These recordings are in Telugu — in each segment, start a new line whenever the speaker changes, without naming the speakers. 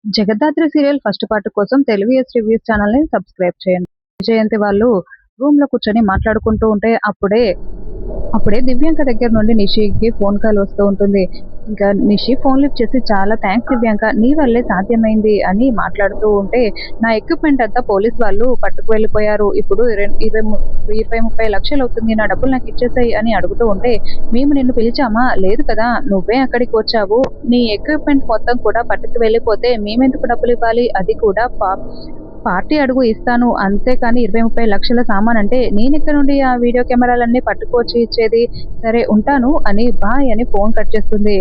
జగదాత్రి సీరియల్ ఫస్ట్ పార్ట్ కోసం తెలుగు రివ్యూస్ ఛానల్ ని సబ్స్క్రైబ్ చేయండి. జయంతి వాళ్ళు రూమ్ లో కూర్చొని మాట్లాడుకుంటూ ఉంటే అప్పుడే దివ్యాంక దగ్గర నుండి నిషికి ఫోన్ కాల్ వస్తూ ఉంటుంది. ఇంకా నిషి ఫోన్ లిఫ్ట్ చేసి చాలా థ్యాంక్స్ దివ్యాంక, నీ వల్లే సాధ్యమైంది అని మాట్లాడుతూ ఉంటే, నా ఎక్విప్మెంట్ అంతా పోలీస్ వాళ్ళు పట్టుకు వెళ్ళిపోయారు, ఇప్పుడు 20-30 లక్షలు అవుతుంది, నా డబ్బులు నాకు ఇచ్చేసాయి అని అడుగుతూ ఉంటే, మేము నిన్ను పిలిచామా? లేదు కదా, నువ్వే అక్కడికి వచ్చావు, నీ ఎక్విప్మెంట్ మొత్తం కూడా పట్టుకు వెళ్ళిపోతే మేమెందుకు డబ్బులు ఇవ్వాలి, అది కూడా పార్టీ అడుగు ఇస్తాను, అంతేకాని 20-30 లక్షల సామాన్ అంటే నేనెక్కడ నుండి ఆ వీడియో కెమెరాలన్నీ పట్టుకొచ్చి ఇచ్చేది, సరే ఉంటాను అని బాయ్ అని ఫోన్ కట్ చేస్తుంది.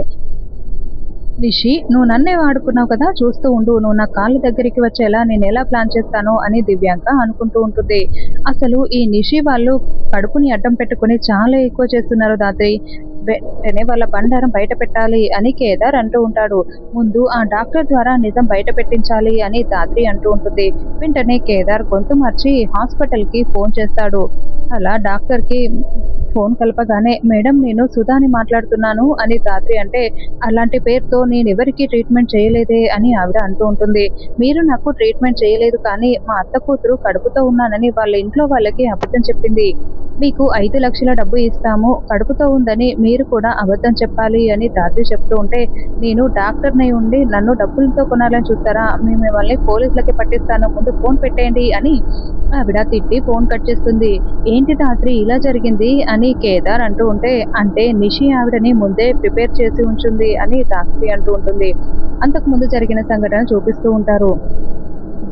నిషి, నువ్వు నన్నే వాడుకున్నావు కదా, చూస్తూ ఉండు, నువ్వు నా కాళ్ళ దగ్గరికి వచ్చేలా నేను ఎలా ప్లాన్ చేస్తాను అని దివ్యాంక అనుకుంటూ ఉంటుంది. అసలు ఈ నిషి వాళ్ళు కడుపుని అడ్డం పెట్టుకుని చాలా ఎక్కువ చేస్తున్నారు దాత్రి, వెంటనే వాళ్ళ బండారం బయట పెట్టాలి అని కేదార్ అంటూ ఉంటాడు. ముందు ఆ డాక్టర్ ద్వారా నిజం బయట పెట్టించాలి అని దాత్రి అంటూ ఉంటుంది. వెంటనే కేదార్ గొంతు మార్చి హాస్పిటల్ కి ఫోన్ చేస్తాడు. అలా డాక్టర్ కి ఫోన్ కలపగానే, మేడం నేను సుధాని మాట్లాడుతున్నాను అని దాత్రి అంటే, అలాంటి పేరుతో నేను ఎవరికి ట్రీట్మెంట్ చేయలేదే అని ఆవిడ అంటూ ఉంటుంది. మీరు నాకు ట్రీట్మెంట్ చేయలేదు, కానీ మా అత్త కూతురు కడుపుతో ఉన్నానని వాళ్ళ ఇంట్లో వాళ్ళకి అబద్ధం చెప్పింది, మీకు 5 లక్షల డబ్బు ఇస్తాము, కడుపుతో ఉందని మీరు కూడా అబద్ధం చెప్పాలి అని దాత్రి చెప్తూ ఉంటే, నేను డాక్టర్ని ఉండి నన్ను డబ్బులతో కొనాలని చూస్తారా, మేము మిమ్మల్ని పోలీసులకి పట్టిస్తాను, ముందు ఫోన్ పెట్టేయండి అని ఆవిడ తిట్టి ఫోన్ కట్ చేస్తుంది. ఏంటి దాత్రి ఇలా జరిగింది అని కేదార్ అంటూ ఉంటే, అంటే నిషి ఆవిడని ముందే ప్రిపేర్ చేసి ఉంచుంది అని దాత్రి అంటూ ఉంటుంది. అంతకు ముందు జరిగిన సంఘటన చూపిస్తూ ఉంటారు.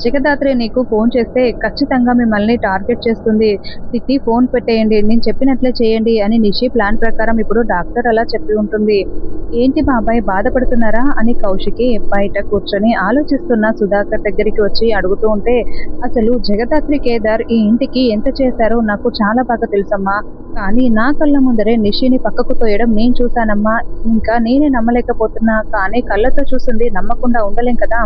జగదాత్రి నీకు ఫోన్ చేస్తే ఖచ్చితంగా మిమ్మల్ని టార్గెట్ చేస్తుంది, తిట్టి ఫోన్ పెట్టేయండి, నేను చెప్పినట్లే చేయండి అని నిషి ప్లాన్ ప్రకారం ఇప్పుడు డాక్టర్ అలా చెప్పి ఉంటుంది. ఏంటి బాబాయ్ బాధపడుతున్నారా అని కౌశికి బయట కూర్చొని ఆలోచిస్తున్న సుధాకర్ దగ్గరికి వచ్చి అడుగుతూ ఉంటే, అసలు జగదాత్రి కేదార్ ఈ ఇంటికి ఎంత చేశారో నాకు చాలా బాగా తెలుసమ్మా, కానీ నా కళ్ళ ముందరే నిషిని పక్కకు తోయడం నేను చూశానమ్మా, ఇంకా నేనే నమ్మలేకపోతున్నా, కానీ కళ్ళతో చూస్తుంది నమ్మకుండా ఉండలేం కదా,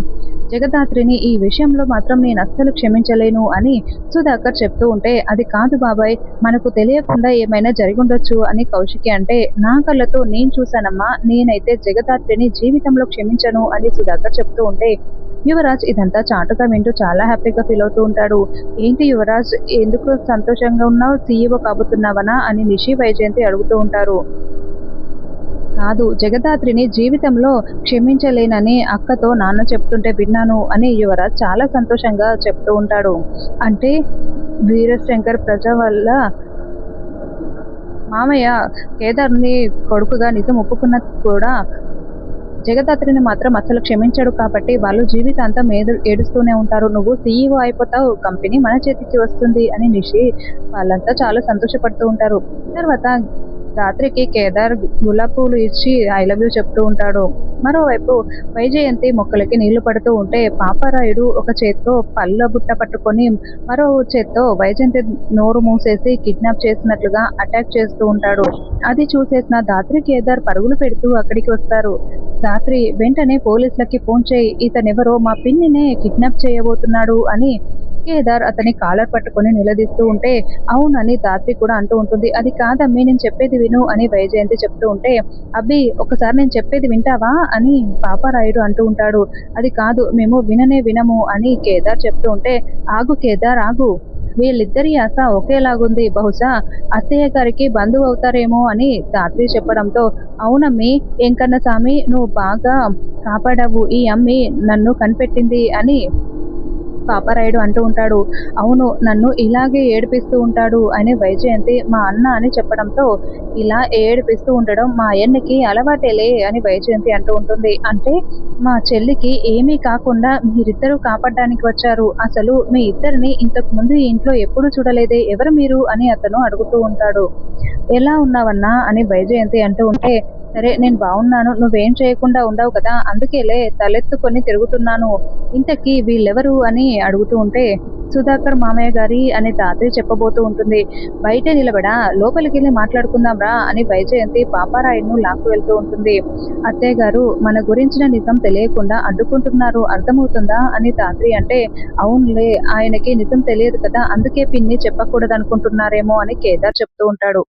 జగదాత్రిని ఈ విషయంలో మాత్రం నేను అస్సలు క్షమించలేను అని సుధాకర్ చెప్తూ ఉంటే, అది కాదు బాబాయ్, మనకు తెలియకుండా ఏమైనా జరిగుండొచ్చు అని కౌశికి అంటే, నా కళ్ళతో నేను చూశానమ్మా, నేనైతే జగదాత్రిని జీవితంలో క్షమించను అని సుధాకర్ చెప్తూ ఉంటే, యువరాజ్ ఇదంతా చాటుగా వింటూ చాలా హ్యాపీగా ఫీల్ అవుతూ ఉంటాడు. ఏంటి యువరాజ్, ఎందుకు సంతోషంగా ఉన్నావు, సీఈఓ కాబోతున్నావనా అని నిషి వైజయంతి అడుగుతూ ఉంటారు. కాదు, జగదాత్రిని జీవితంలో క్షమించలేనని అక్కతో నాన్న చెప్తుంటే విన్నాను అని యువరాజ్ చాలా సంతోషంగా చెప్తూ ఉంటాడు. అంటే వీరశంకర్ ప్రజ వల్ల మామయ్య కేదార్ని కొడుకుగా నిజం ఒప్పుకున్న కూడా జగదాత్రిని మాత్రం అసలు క్షమించడు, కాబట్టి వాళ్ళు జీవితాంతం ఏడుస్తూనే ఉంటారు, నువ్వు సీఈఓ అయిపోతావు, కంపెనీ మన చేతికి వస్తుంది అని నిషి వాళ్ళంతా చాలా సంతోషపడుతూ ఉంటారు. తర్వాత రాత్రికి కేదార్ గులాబ్ పూలు ఇచ్చి ఐ లవ్ యూ చెప్తూ ఉంటాడు. మరోవైపు వైజయంతి మొక్కలకి నీళ్లు పడుతూ ఉంటే, పాపారాయుడు ఒక చేత్తో పళ్ళ బుట్ట పట్టుకొని మరో చేత్తో వైజయంతి నోరు మూసేసి కిడ్నాప్ చేసినట్లుగా అటాక్ చేస్తూ ఉంటాడు. అది చూసేసిన దాత్రి కేదార్ పరుగులు పెడుతూ అక్కడికి వస్తారు. దాత్రి, వెంటనే పోలీసులకి ఫోన్ చేయి, ఇతనెవరో మా పిన్నినే కిడ్నాప్ చేయబోతున్నాడు అని కేదార్ అతని కాలర్ పట్టుకొని నిలదీస్తూ ఉంటే, అవునని దాత్రి కూడా అంటూ ఉంటుంది. అది కాదమ్మి, నేను చెప్పేది విను అని వైజయంతి చెప్తూ ఉంటే, అబ్బి ఒకసారి నేను చెప్పేది వింటావా అని పాపారాయుడు అంటూ ఉంటాడు. అది కాదు, మేము వినము అని కేదార్ చెప్తూ ఉంటే, ఆగు కేదార్ ఆగు, వీళ్ళిద్దరి ఆశ ఒకేలాగుంది, బహుశా అత్తయ్య గారికి బంధువు అవుతారేమో అని దాత్రి చెప్పడంతో, అవునమ్మి, ఎంకన్న స్వామి నువ్వు బాగా కాపాడావు, ఈ అమ్మి నన్ను కనిపెట్టింది అని పాపారాయుడు అంటూ ఉంటాడు. అవును, నన్ను ఇలాగే ఏడిపిస్తూ ఉంటాడు అని వైజయంతి మా అన్న అని చెప్పడంతో, ఇలా ఏడిపిస్తూ ఉండడం మా అయ్యన్నకి అలవాటేలే అని వైజయంతి అంటూ ఉంటుంది. అంటే మా చెల్లికి ఏమీ కాకుండా మీరిద్దరూ కాపాడడానికి వచ్చారు, అసలు మీ ఇద్దరిని ఇంతకు ముందు ఈ ఇంట్లో ఎప్పుడూ చూడలేదే, ఎవరు మీరు అని అతను అడుగుతూ ఉంటాడు. ఎలా ఉన్నావన్నా అని వైజయంతి అంటూ ఉంటే, సరే నేను బాగున్నాను, నువ్వేం చేయకుండా ఉండవు కదా, అందుకేలే తలెత్తుకొని తిరుగుతున్నాను, ఇంతకీ వీళ్ళెవరు అని అడుగుతూ ఉంటే, సుధాకర్ మామయ్య గారి అని తాతయ్య చెప్పబోతూ ఉంటుంది. బయటే నిలబడా, లోపలికి వెళ్ళి మాట్లాడుకుందాం రా అని వైజయంతి పాపారాయుడును లాక్కు వెళ్తూ ఉంటుంది. అత్తయ్య గారు, మన గురించిన నిజం తెలియకుండా అడ్డుకుంటున్నారు, అర్థమవుతుందా అని తాతయ్య అంటే, అవునులే, ఆయనకి నిజం తెలియదు కదా, అందుకే పిన్ని చెప్పకూడదు అనుకుంటున్నారేమో అని కేదార్ చెప్తూ ఉంటాడు.